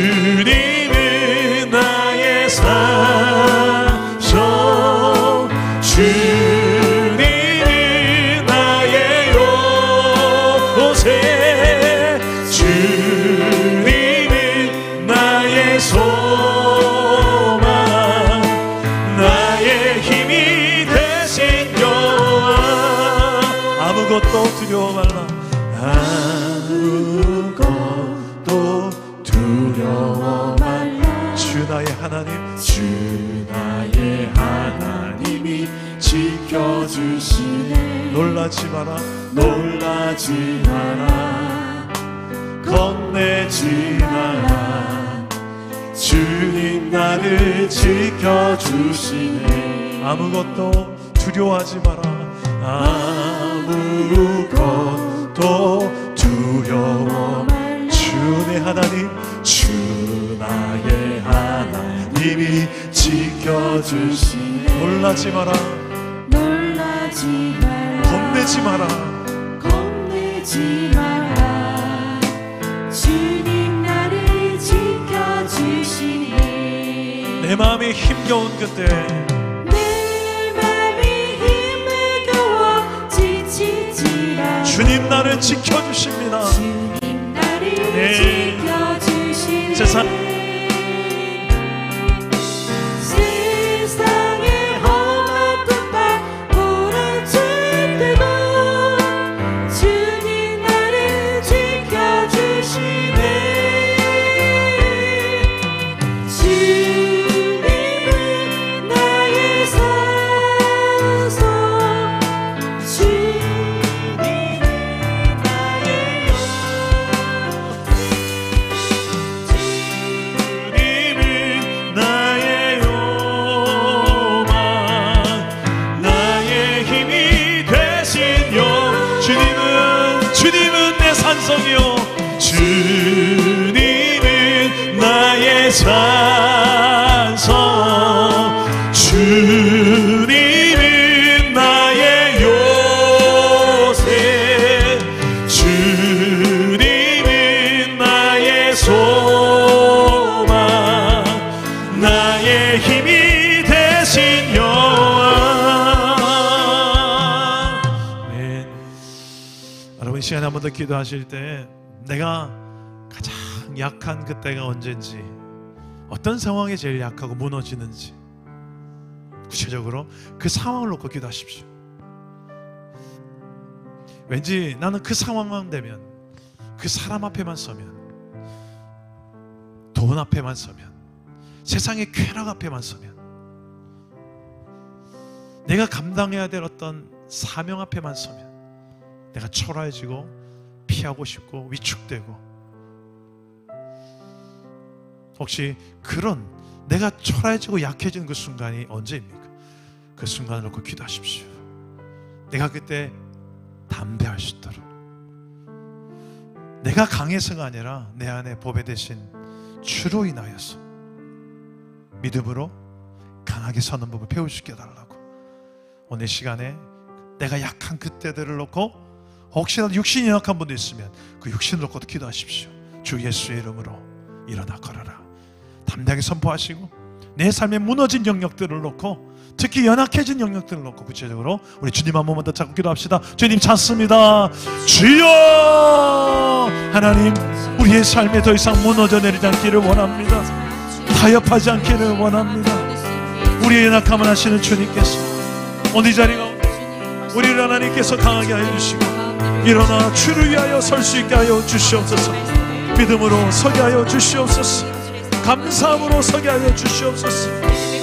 주님은 나의 산성 주님은 나의 요새 주님은 나의 소망 나의 힘이 되신 여호와 아무것도 두려워 말라 아무것도 두려워 말라 주 나의 하나님 주 나의 하나님이 지켜주시네 놀라지 마라 놀라지 마라 겁내지 마라 주님 나를 지켜주시네 아무것도 두려워하지 마라 아무것도 두려워 주 내 하나님 주 나의 하나님이 지켜주시네 놀라지 마라 놀라지 마라 겁내지 마라 겁내지 마라 주님 나를 지켜주시네 내 마음이 힘겨운 그때 주님 나를 지켜주십니다. 주님 나를 지켜주시네 세상에 험한 듯한 오른칠 때도 주님 나를 지켜주시네 주님은 나의 산성 주님은 나의 산성 주님은 나의 요새 주님은 나의 소망 나의 힘이 되신 여호와 아멘. 여러분 이 시간에 한 번 더 기도하실 때 내가 가장 약한 그때가 언제인지 어떤 상황이 제일 약하고 무너지는지 구체적으로 그 상황을 놓고 기도하십시오. 왠지 나는 그 상황만 되면 그 사람 앞에만 서면 돈 앞에만 서면 세상의 쾌락 앞에만 서면 내가 감당해야 될 어떤 사명 앞에만 서면 내가 초라해지고 피하고 싶고 위축되고 혹시 그런 내가 초라해지고 약해지는 그 순간이 언제입니까? 그 순간을 놓고 기도하십시오. 내가 그때 담대할 수 있도록 내가 강해서가 아니라 내 안에 보배 되신 주로 인하여서 믿음으로 강하게 서는 법을 배우시게 해달라고. 오늘 시간에 내가 약한 그때들을 놓고 혹시라도 육신이 연약한 분도 있으면 그 육신을 놓고도 기도하십시오. 주 예수의 이름으로 일어나 걸어라. 담대하게 선포하시고 내 삶에 무너진 영역들을 놓고 특히 연약해진 영역들을 놓고 구체적으로 우리 주님 한 번만 더 잡고 기도합시다. 주님 찾습니다. 주여! 하나님, 우리의 삶에 더 이상 무너져 내리지 않기를 원합니다. 타협하지 않기를 원합니다. 우리의 연약함을 아시는 주님께서 오늘 이 자리가 우리를 하나님께서 강하게 하여 주시고 일어나 주를 위하여 설 수 있게 하여 주시옵소서. 믿음으로 서게 하여 주시옵소서. 감사함으로 서게 하여 주시옵소서.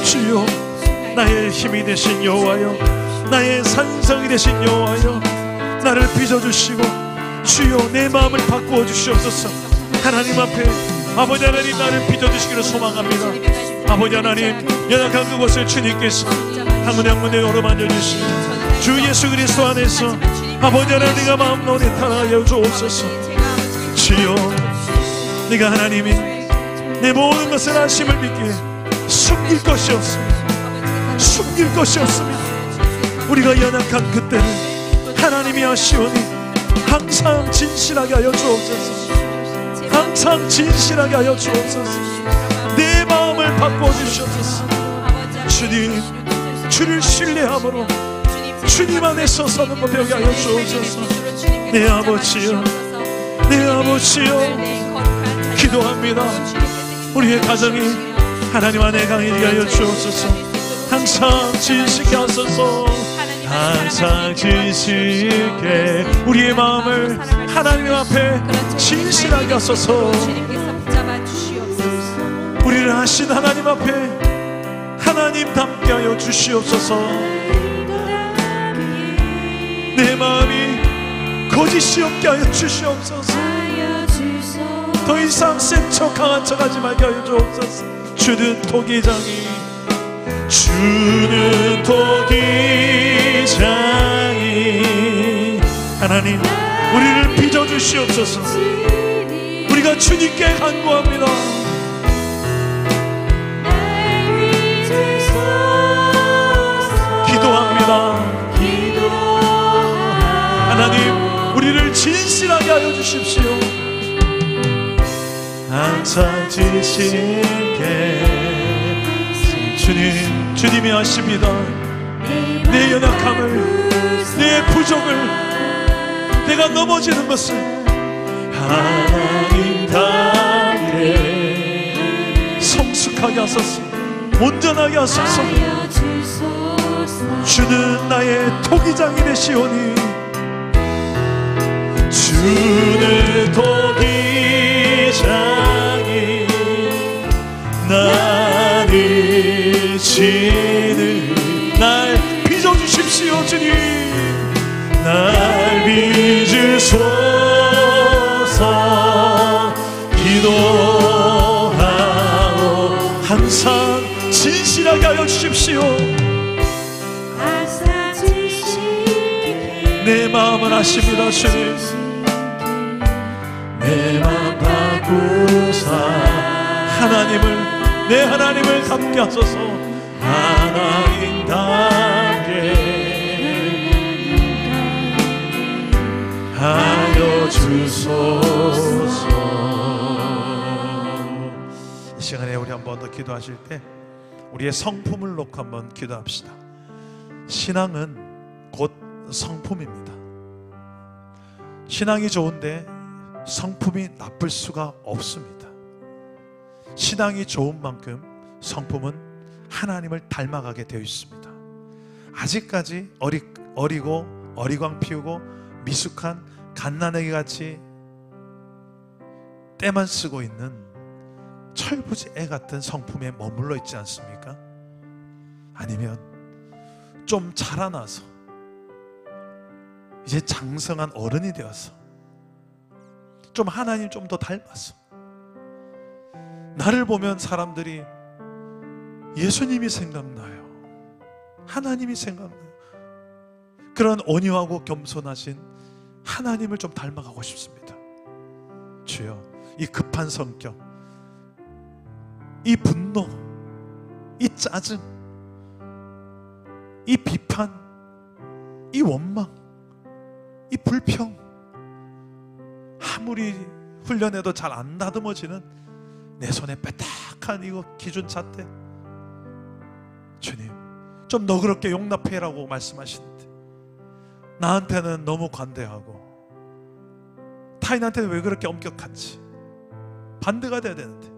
주여, 나의 힘이 되신 여호와여, 나의 산성이 되신 여호와여, 나를 빚어주시고 주여 내 마음을 바꾸어 주시옵소서. 하나님 앞에 아버지 하나님 나를 빚어주시기를 소망합니다. 아버지 하나님, 연약한 그곳을 주님께서 한 문 한 문에 어루만져 주시고 주 예수 그리스도 안에서 아버지 하나님 네가 마음 논에 타하여 주옵소서. 주여, 네가 하나님이 내 모든 것을 아심을 믿기에 숨길 것이 없습니다. 숨길 것이 없습니다. 우리가 연약한 그때는 하나님이 아시오니 항상 진실하게 하여 주옵소서. 항상 진실하게 하여 주옵소서. 내 마음을 바꿔 주시옵소서. 주님, 주를 신뢰함으로 주님 안에서 서는 법 배우게 하여 주옵소서. 내 아버지여, 내 아버지여, 기도합니다. 우리의 가정이 하나님 안에 강해지게 하여 주옵소서. 항상 진실하게 하소서. 항상 진실하게 우리의 마음을 하나님 앞에 진실하게 하소서. 우리를 하신 하나님 앞에 하나님 닮게 하여 주시옵소서. 내 마음이 거짓이 없게 하여 주시옵소서. 더 이상 센 척 강한 척 하지 말게 하여 주옵소서. 주는 토기장이, 주는 토기장이 하나님 우리를 빚어주시옵소서. 우리가 주님께 간구합니다. 기도합니다. 하나님 우리를 진실하게 하여 주십시오. 항상 진실하게. 주님, 주님이 아십니다. 내 연약함을, 내 부족을, 내가 넘어지는 것을 하나님 닮게 성숙하게 하소서. 온전하게 하소서. 주는 나의 토기장이 되시오니, 주는 토기장이 나를 지는 날 빚어주십시오. 주님, 날 빚으소서. 기도하오. 항상 진실하게 하여 주십시오. 내 마음을 아십니다. 주님, 내 마음 바꾸사 하나님을, 내 하나님을 닮게 하소서. 하나님 닮게 하여 주소서. 이 시간에 우리 한 번 더 기도하실 때 우리의 성품을 놓고 한번 기도합시다. 신앙은 곧 성품입니다. 신앙이 좋은데 성품이 나쁠 수가 없습니다. 신앙이 좋은 만큼 성품은 하나님을 닮아가게 되어 있습니다. 아직까지 어리고 어리광 피우고 미숙한 갓난아기 같이 때만 쓰고 있는 철부지 애 같은 성품에 머물러 있지 않습니까? 아니면 좀 자라나서 이제 장성한 어른이 되어서 좀 하나님 좀 더 닮아서 나를 보면 사람들이 예수님이 생각나요. 하나님이 생각나요. 그런 온유하고 겸손하신 하나님을 좀 닮아가고 싶습니다. 주여, 이 급한 성격, 이 분노, 이 짜증, 이 비판, 이 원망, 이 불평, 아무리 훈련해도 잘 안 다듬어지는 내 손에 빼딱한 이거 기준잣대, 주님 좀 너그럽게 용납해라고 말씀하시는데 나한테는 너무 관대하고 타인한테는 왜 그렇게 엄격한지 반대가 돼야 되는데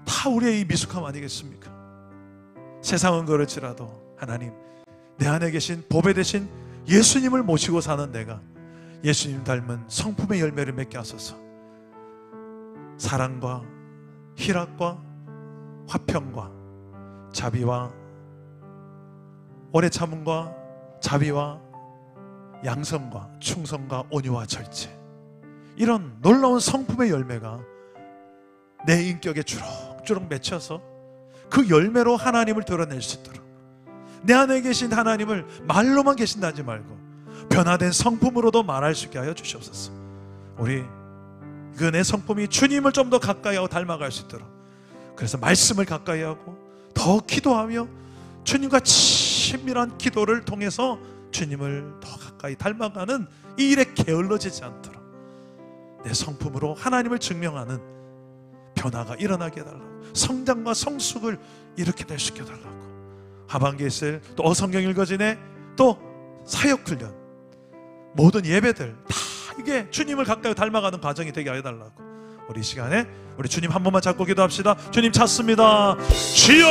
다 우리의 이 미숙함 아니겠습니까? 세상은 그렇지라도 하나님, 내 안에 계신 보배 되신 예수님을 모시고 사는 내가 예수님 닮은 성품의 열매를 맺게 하소서. 사랑과 희락과 화평과 자비와 오래 참음과 자비와 양성과 충성과 온유와 절제, 이런 놀라운 성품의 열매가 내 인격에 주렁주렁 맺혀서 그 열매로 하나님을 드러낼 수 있도록, 내 안에 계신 하나님을 말로만 계신다지 말고 변화된 성품으로도 말할 수 있게 하여 주시옵소서. 우리 그 내 성품이 주님을 좀 더 가까이 하고 닮아갈 수 있도록, 그래서 말씀을 가까이 하고 더 기도하며 주님과 친밀한 기도를 통해서 주님을 더 가까이 닮아가는 이 일에 게을러지지 않도록 내 성품으로 하나님을 증명하는 변화가 일어나게 해달라고, 성장과 성숙을 일으켜낼 수 있게 해달라고, 하반기에 있을 또 어성경 읽어지네, 또 사역훈련, 모든 예배들 다 이게 주님을 가까이 닮아가는 과정이 되게 해달라고, 우리 이 시간에 우리 주님 한 번만 잡고 기도합시다. 주님 찾습니다. 주여